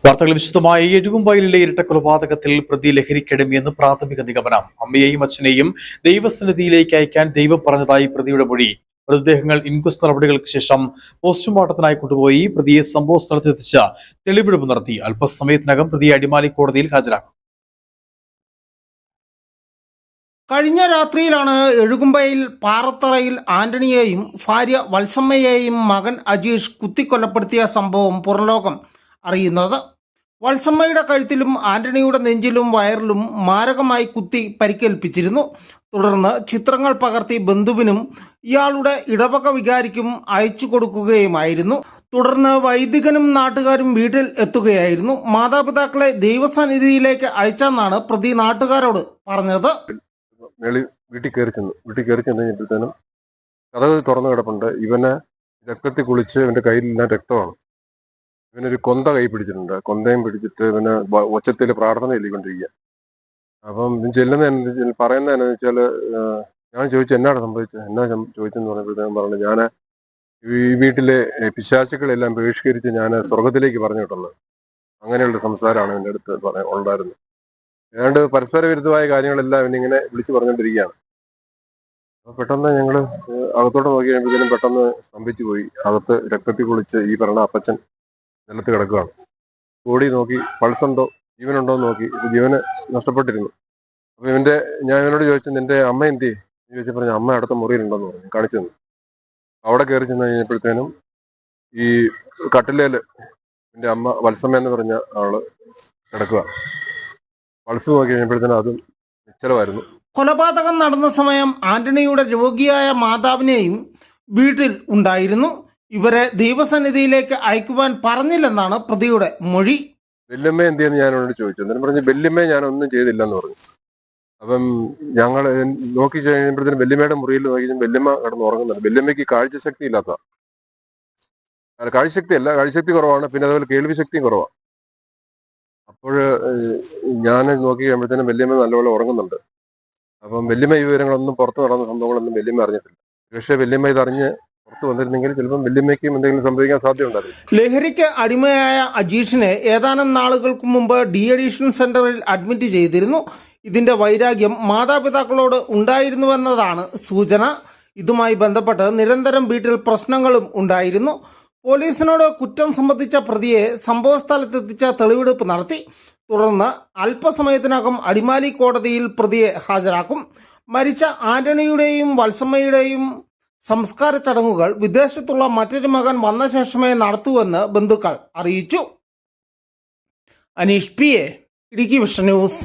വാർത്തകൾ വിശദമായി. എഴുകുംവയലിലെ ഇരട്ടക്കൊലപാതകത്തിൽ പ്രതി ലഹരിക്കടിമയെന്ന് പ്രാഥമിക നിഗമനം. അമ്മയെയും അച്ഛനെയും ദൈവസന്നിധിയിലേക്ക് അയക്കാൻ ദൈവം പറഞ്ഞതായി പ്രതിയുടെ മൊഴി. മൃതദേഹങ്ങൾ ഇൻക്വസ്റ്റ് നടപടികൾക്ക് ശേഷം പോസ്റ്റ്മോർട്ടത്തിനായി കൊണ്ടുപോയി പ്രതിയെ സംഭവ സ്ഥലത്തെത്തിച്ച് തെളിവെടുപ്പ് നടത്തി. അല്പസമയത്തിനകം പ്രതിയെ അടിമാലി കോടതിയിൽ ഹാജരാക്കും. കഴിഞ്ഞ രാത്രിയിലാണ് എഴുകുംവയൽ പാറത്തറയിൽ ആന്റണിയെയും ഭാര്യ വത്സമ്മയെയും മകൻ അജീഷ് കുത്തിക്കൊലപ്പെടുത്തിയ സംഭവം പുറംലോകം അറിയുന്നത്. വത്സമ്മയുടെ കഴുത്തിലും ആന്റണിയുടെ നെഞ്ചിലും വയറിലും മാരകമായി കുത്തി പരിക്കേൽപ്പിച്ചിരുന്നു. തുടർന്ന് ചിത്രങ്ങൾ പകർത്തി ബന്ധുവിനും ഇയാളുടെ ഇടവക വികാരിക്കും അയച്ചു കൊടുക്കുകയുമായിരുന്നു. തുടർന്ന് വൈദികനും നാട്ടുകാരും വീട്ടിൽ എത്തുകയായിരുന്നു. മാതാപിതാക്കളെ ദൈവസന്നിധിയിലേക്ക് അയച്ചെന്നാണ് പ്രതി നാട്ടുകാരോട് പറഞ്ഞത്. വീട്ടിൽ കയറി ചെന്ന് കഴിഞ്ഞപ്പോഴത്തേനും കഥക് തുറന്നു കിടപ്പുണ്ട്. ഇവനെ രക്തത്തിൽ കുളിച്ച് ഇവന്റെ കയ്യിലെല്ലാം രക്തമാണ്. ഇവനൊരു കൊന്ത കൈ പിടിച്ചിട്ടുണ്ട്. കൊന്തയും പിടിച്ചിട്ട് ഇവന് ഒച്ചത്തിൽ പ്രാർത്ഥന ചൊല്ലിക്കൊണ്ടിരിക്കുക. അപ്പം ചെല്ലുന്ന പറയുന്നത് എന്നാന്ന് വെച്ചാൽ, ഞാൻ ചോദിച്ചു എന്നാണ് സംഭവിച്ചത്, എന്നാ ചോദിച്ചെന്ന് പറഞ്ഞപ്പോഴത്തേക്കും പറഞ്ഞു, ഞാൻ ഈ വീട്ടിലെ പിശാചുക്കളെല്ലാം ബഹിഷ്കരിച്ച് ഞാൻ സ്വർഗത്തിലേക്ക് പറഞ്ഞു വിട്ടുള്ളത്. അങ്ങനെയുള്ള സംസാരമാണ് എൻ്റെ അടുത്ത് ഉണ്ടായിരുന്നത്. ഏതാണ്ട് പരസ്പര വിരുദ്ധമായ കാര്യങ്ങളെല്ലാം ഇവനിങ്ങനെ വിളിച്ചു പറഞ്ഞുകൊണ്ടിരിക്കുകയാണ്. അപ്പൊ പെട്ടെന്ന് ഞങ്ങൾ അകത്തോട്ട് നോക്കി കഴിയുമ്പോഴത്തേനും പെട്ടെന്ന് സ്തംഭിച്ചു പോയി. അകത്ത് രക്തത്തിൽ കുളിച്ച് ഈ പറഞ്ഞ അപ്പച്ചൻ നിലത്ത് കിടക്കുകയാണ്. ബോഡി നോക്കി, പൾസുണ്ടോ, ജീവനുണ്ടോ എന്ന് നോക്കി. ജീവന് നഷ്ടപ്പെട്ടിരുന്നു. അപ്പൊ ഞാൻ ഇവനോട് ചോദിച്ചു, നിന്റെ അമ്മ എന്തി ചോദിച്ചപ്പോൾ പറഞ്ഞു, അമ്മ അടുത്ത മുറിയിലുണ്ടെന്ന് പറഞ്ഞു. കാണിച്ചു തന്നു. അവിടെ കയറി ചെന്ന് കഴിഞ്ഞപ്പോഴത്തേനും ഈ കട്ടിലേല് എന്റെ അമ്മ വത്സമ്മ എന്ന് പറഞ്ഞ ആള് കിടക്കുക. പൾസ് നോക്കി കഴിഞ്ഞപ്പോഴത്തേനും അതും നിശ്ചലമായിരുന്നു. കൊലപാതകം നടന്ന സമയം ആന്റണിയുടെ രോഗിയായ മാതാവിനെയും വീട്ടിൽ ഉണ്ടായിരുന്നു. ഇവരെ ദൈവസന്നിധിയിലേക്ക് അയക്കുവാൻ പറഞ്ഞില്ലെന്നാണ് പ്രതിയുടെ മൊഴി. വല്യമ്മ എന്തിയെന്ന് ഞാൻ അവനോട് ചോദിച്ചു. എന്നിട്ട് പറഞ്ഞു, വല്യമ്മയെ ഞാൻ ഒന്നും ചെയ്തില്ലെന്ന് പറഞ്ഞു. അപ്പം ഞങ്ങൾ നോക്കി കഴിയുമ്പോഴത്തേനും വല്യമ്മയുടെ മുറിയിൽ നോക്കി വല്യമ്മ കിടന്ന് ഉറങ്ങുന്നുണ്ട്. വല്യമ്മയ്ക്ക് കാഴ്ചശക്തി ഇല്ലാത്ത, കാഴ്ചശക്തി കുറവാണ്. പിന്നെ അതുപോലെ കേൾവി ശക്തിയും കുറവാണ്. അപ്പോൾ ഞാൻ നോക്കി കഴിയുമ്പോഴത്തേനും വല്യമ്മ നല്ലപോലെ ഉറങ്ങുന്നുണ്ട്. അപ്പം വല്യമ്മ ഈ വിവരങ്ങളൊന്നും പുറത്തു നടന്ന സംഭവങ്ങളൊന്നും വല്യമ്മ അറിഞ്ഞിട്ടില്ല. പക്ഷേ വല്യമ്മ ഇതറിഞ്ഞ് പുറത്തു വന്നിരുന്നെങ്കിൽ ചിലപ്പം വല്യമ്മയ്ക്കും എന്തെങ്കിലും സംഭവിക്കാൻ സാധ്യതയുണ്ടായിരുന്നു. ലഹരിക്ക് അടിമയായ അജീഷിനെ ഏതാനും നാളുകൾക്ക് മുമ്പ് ഡി അഡിക്ഷൻ സെന്ററിൽ അഡ്മിറ്റ് ചെയ്തിരുന്നു. ഇതിന്റെ വൈരാഗ്യം മാതാപിതാക്കളോട് ഉണ്ടായിരുന്നുവെന്നതാണ് സൂചന. ഇതുമായി ബന്ധപ്പെട്ട് നിരന്തരം വീട്ടിൽ പ്രശ്നങ്ങളും ഉണ്ടായിരുന്നു. പോലീസിനോട് കുറ്റം സംബന്ധിച്ച പ്രതിയെ സംഭവസ്ഥലത്തെത്തിച്ച തെളിവെടുപ്പ് നടത്തി. തുടർന്ന് അല്പസമയത്തിനകം അടിമാലി കോടതിയിൽ പ്രതിയെ ഹാജരാക്കും. മരിച്ച ആന്റണിയുടെയും വത്സമ്മയുടെയും സംസ്കാര ചടങ്ങുകൾ വിദേശത്തുള്ള മറ്റൊരു മകൻ വന്ന ശേഷമേ നടത്തൂവെന്ന് ബന്ധുക്കൾ അറിയിച്ചു. Aneesh P A, Idukki vision news.